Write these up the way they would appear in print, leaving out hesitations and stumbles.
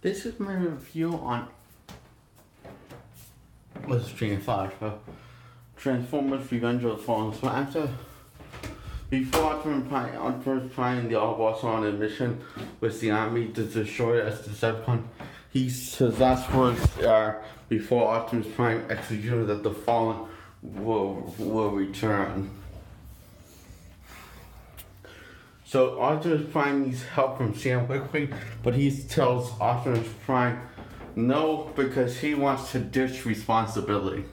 This is my review on let's change 5 for Transformers Revenge of the Fallen. So before Optimus Prime and the Autobots are on a mission with the army to destroy as Decepticon, his last words are before Optimus Prime executed that the Fallen will return. So Optimus Prime needs help from Sam Witwicky, but he tells Optimus Prime no because he wants to ditch responsibility.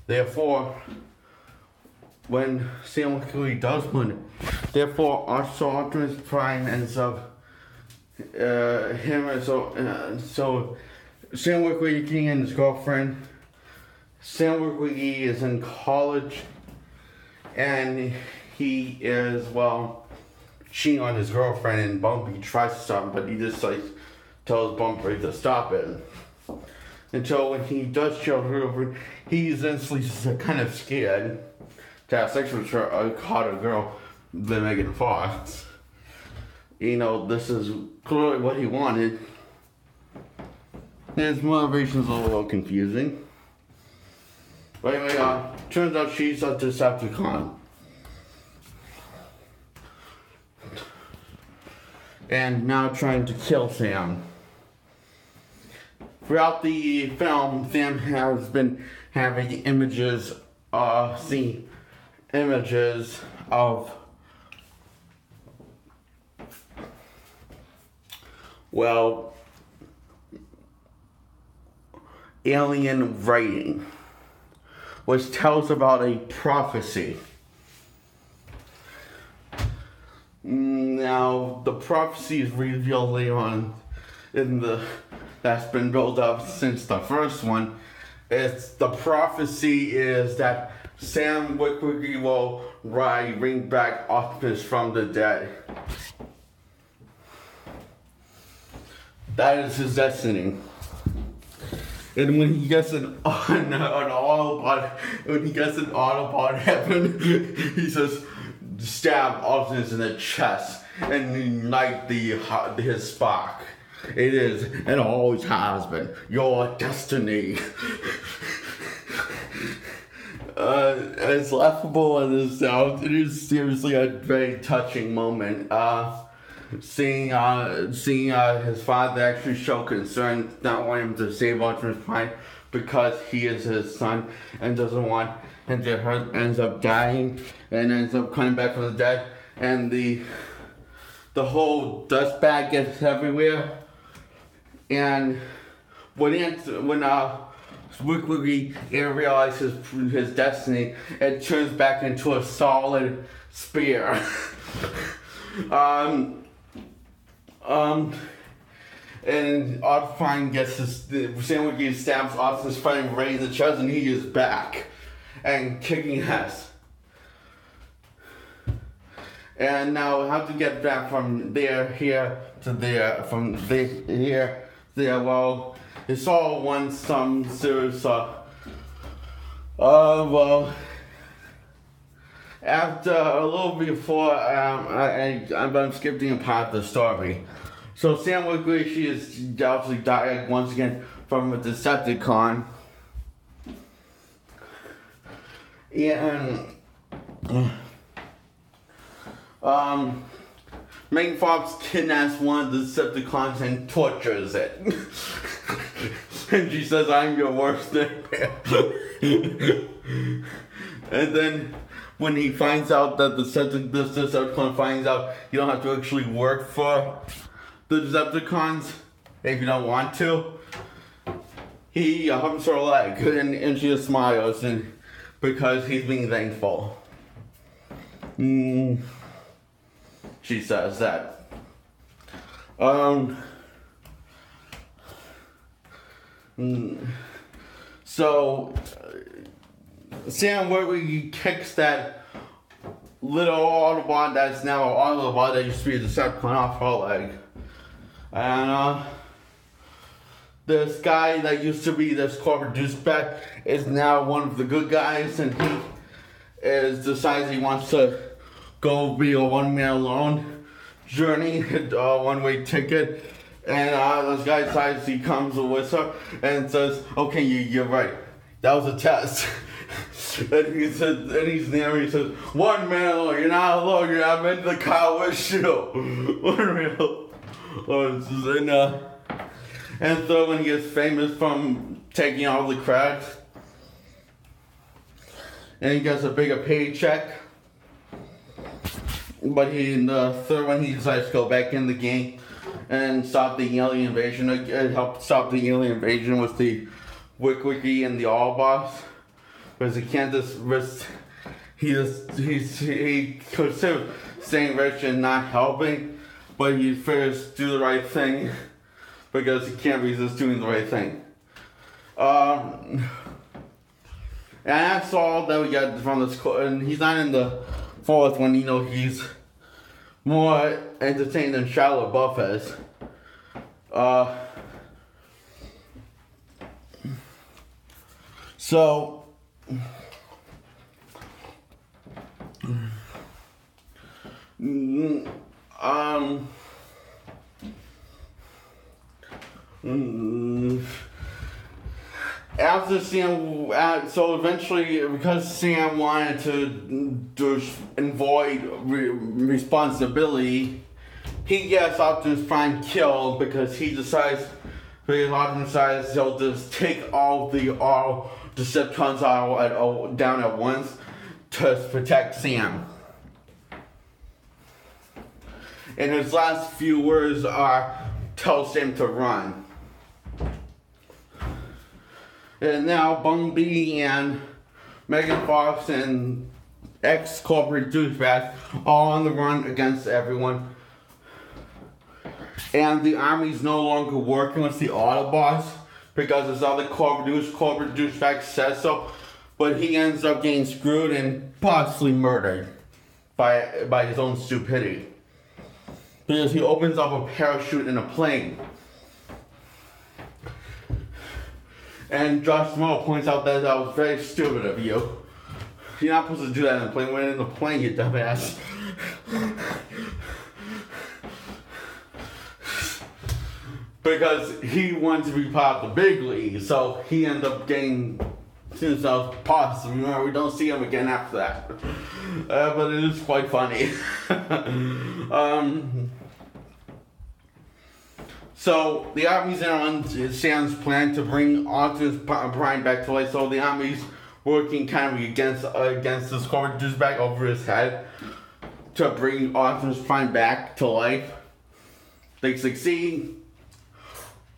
Therefore, when Sam Witwicky does win it, therefore Optimus Prime ends up so Sam Witwicky and his girlfriend. Sam Witwicky is in college, and he is, cheating on his girlfriend, and Bumpy tries to stop him, but he just, tells Bumpy to stop it. Until when he does show her over, he's instantly kind of scared to have sex with a hotter girl than Megan Fox. This is clearly what he wanted. His motivation's a little confusing. But anyway, turns out she's a Decepticon. And now trying to kill Sam. Throughout the film, Sam has been having images of alien writing, which tells about a prophecy. Now, the prophecy is revealed later on that's been built up since the first one. The prophecy is that Sam Witwicky will bring back Optimus from the dead. That is his destiny. And when he gets an Autobot heaven, he says, stab Optimus in the chest and ignite his spark. It is, and always has been, your destiny. As laughable as it sounds, it is seriously a very touching moment. Seeing his father actually show concern, not wanting him to save Optimus Prime because he is his son and doesn't want him to hurt, ends up dying and ends up coming back from the dead, and the whole dust bag gets everywhere. And when Witwicky realizes his destiny, it turns back into a solid spear. And Optimus Prime gets Sam Witwicky stabs Optimus Prime right in the chest, and he is back and kicking ass. And now how to get back from here to there, from here. Well, it's all one some series. After a little before, I'm skipping a part of the story. So Sam Witwicky, she is obviously died once again from a Decepticon, and Megan Fox kidnaps one of the Decepticons and tortures it. And she says, I'm your worst nightmare. And then when he finds out that this Decepticon finds out you don't have to actually work for the Decepticons if you don't want to, he humps her leg and she just smiles because he's being thankful. She says that. So Sam Witwicky kicks that little Autobot that's now an Autobot that used to be a Decepticon off her leg. And this guy that used to be this corporate douchebag is now one of the good guys, and he decides he wants to go be a one man alone. journey, one-way ticket. And this guy decides he comes with her and says, "Okay, you're right. That was a test." And he says, and he's there. And he says, "1 minute alone. You're not alone. I'm in the car with you." 1 minute. And so when he gets famous from taking all the cracks, and he gets a bigger paycheck. But in the third one, he decides to go back in the game and stop the alien invasion. Help stop the alien invasion with the Wiki and the Autobots, because he can't just risk. He considers staying rich and not helping, but he figures do the right thing because he can't resist doing the right thing. And that's all that we got from this. And he's not in the fourth one. He's more entertained than Shia LaBeouf is. So, after Sam, so eventually, because Sam wanted to avoid responsibility, he gets Optimus Prime killed because Optimus decides he'll just take all Decepticons down at once to protect Sam. And his last few words are, "Tell Sam to run." And now Bumblebee and Megan Fox and ex-corporate douchebags all on the run against everyone. And the army's no longer working with the Autobots because this other corporate douchebag says so. But he ends up getting screwed and possibly murdered by his own stupidity. Because he opens up a parachute in a plane. And Josh Mo points out that was very stupid of you. You're not supposed to do that in a plane. When in the plane, you dumbass. Because he wanted to be part of the big league, so he ended up getting himself paused. Remember, we don't see him again after that. But it is quite funny. So the army's in on Sam's plan to bring Optimus Prime back to life. So the army's working kind of against this corporate douchebag over his head to bring Optimus Prime back to life. They succeed.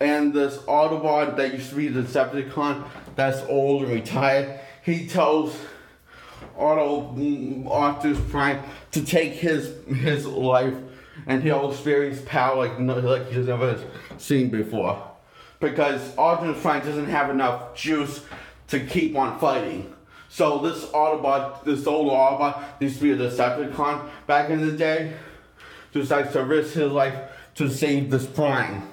And this Autobot that used to be the Decepticon, that's old and retired, he tells Optimus Prime to take his life, and he'll experience power like he's never seen before. Because Optimus Prime doesn't have enough juice to keep on fighting. So this old Autobot, used to be a Decepticon back in the day, decides to risk his life to save this Prime.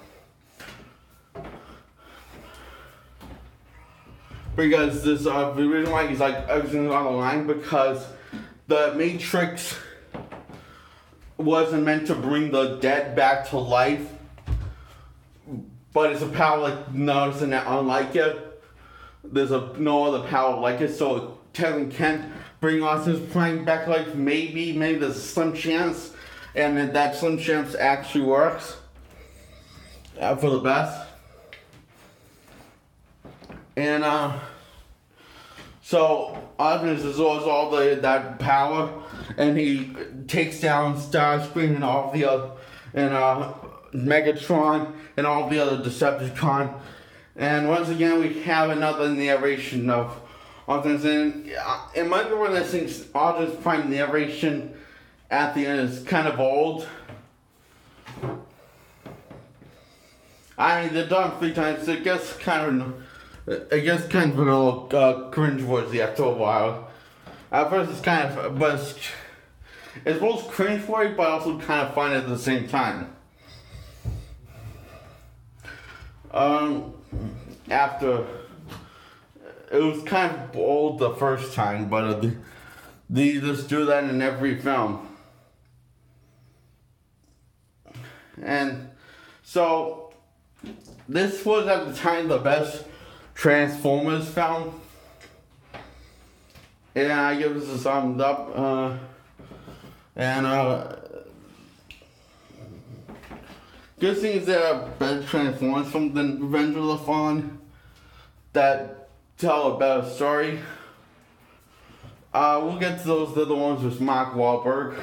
Because the reason why he's like everything's on the line, because the Matrix wasn't meant to bring the dead back to life, but it's a power unlike it. There's no other power like it, so Kevin can't bring Optimus Prime back to life. Maybe there's a slim chance, and that slim chance actually works for the best. And so Optimus absorbs all that power, and he takes down Starscream and all the other, and Megatron and all the other Decepticons. And once again, we have another narration of Optimus. And in my opinion, I think Optimus Prime narration at the end is kind of old. I mean, they're done 3 times. So it gets kind of a little cringeworthy after a while. At first, it's kind of, but it's both cringeworthy, but also kind of fun at the same time. After it was kind of old the first time, but they, They just do that in every film. And so this was at the time the best Transformers film. And I give this a thumbs up. Good thing is there are better Transformers films than Revenge of the Fallen that tell a better story. We'll get to those. They're the ones with Mark Wahlberg.